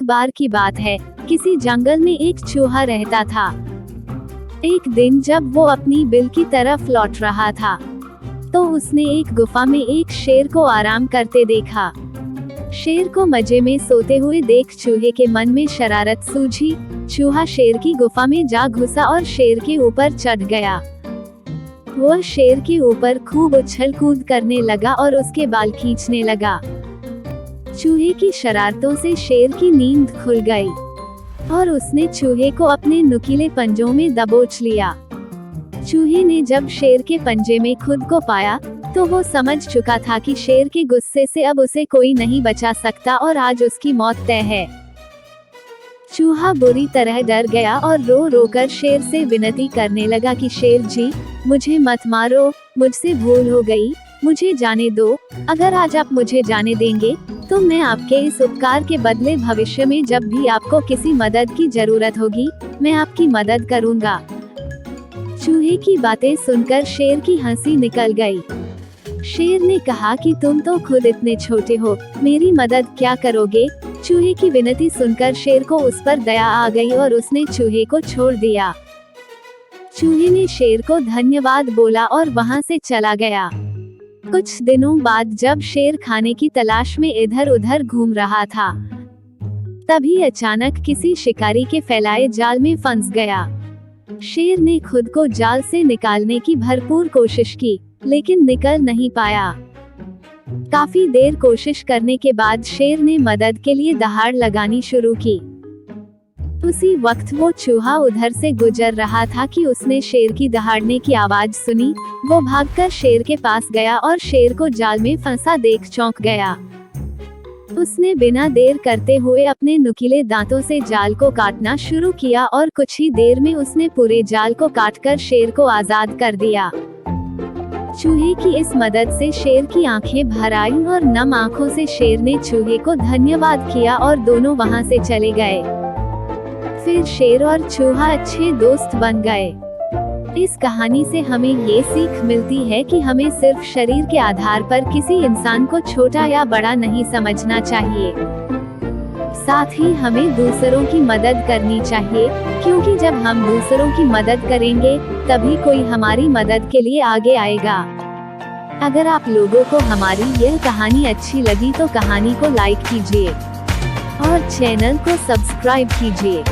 एक बार की बात है, किसी जंगल में एक चूहा रहता था। एक दिन जब वो अपनी बिल की तरफ लौट रहा था, तो उसने एक गुफा में एक शेर को आराम करते देखा। शेर को मजे में सोते हुए देख चूहे के मन में शरारत सूझी। चूहा शेर की गुफा में जा घुसा और शेर के ऊपर चढ़ गया। वह शेर के ऊपर खूब उछल कूद करने लगा और उसके बाल खींचने लगा। चूहे की शरारतों से शेर की नींद खुल गई और उसने चूहे को अपने नुकीले पंजों में दबोच लिया। चूहे ने जब शेर के पंजे में खुद को पाया, तो वो समझ चुका था कि शेर के गुस्से से अब उसे कोई नहीं बचा सकता और आज उसकी मौत तय है। चूहा बुरी तरह डर गया और रो रो कर शेर से विनती करने लगा कि शेर जी, मुझे मत मारो, मुझसे भूल हो गई, मुझे जाने दो। अगर आज आप मुझे जाने देंगे, तो मैं आपके इस उपकार के बदले भविष्य में जब भी आपको किसी मदद की जरूरत होगी, मैं आपकी मदद करूंगा। चूहे की बातें सुनकर शेर की हंसी निकल गई। शेर ने कहा कि तुम तो खुद इतने छोटे हो, मेरी मदद क्या करोगे? चूहे की विनती सुनकर शेर को उस पर दया आ गई और उसने चूहे को छोड़ दिया। चूहे ने शेर को धन्यवाद बोला और वहां से चला गया। कुछ दिनों बाद जब शेर खाने की तलाश में इधर उधर घूम रहा था, तभी अचानक किसी शिकारी के फैलाए जाल में फंस गया। शेर ने खुद को जाल से निकालने की भरपूर कोशिश की, लेकिन निकल नहीं पाया। काफी देर कोशिश करने के बाद शेर ने मदद के लिए दहाड़ लगानी शुरू की। उसी वक्त वो चूहा उधर से गुजर रहा था कि उसने शेर की दहाड़ने की आवाज सुनी। वो भागकर शेर के पास गया और शेर को जाल में फंसा देख चौंक गया। उसने बिना देर करते हुए अपने नुकीले दांतों से जाल को काटना शुरू किया और कुछ ही देर में उसने पूरे जाल को काटकर शेर को आजाद कर दिया। चूहे की इस मदद से शेर की आंखें भर आईं और नम आंखों से शेर ने चूहे को धन्यवाद किया और दोनों वहां से चले गए। फिर शेर और चूहा अच्छे दोस्त बन गए। इस कहानी से हमें ये सीख मिलती है कि हमें सिर्फ शरीर के आधार पर किसी इंसान को छोटा या बड़ा नहीं समझना चाहिए। साथ ही हमें दूसरों की मदद करनी चाहिए, क्योंकि जब हम दूसरों की मदद करेंगे, तभी कोई हमारी मदद के लिए आगे आएगा। अगर आप लोगों को हमारी यह कहानी अच्छी लगी तो कहानी को लाइक कीजिए और चैनल को सब्सक्राइब कीजिए।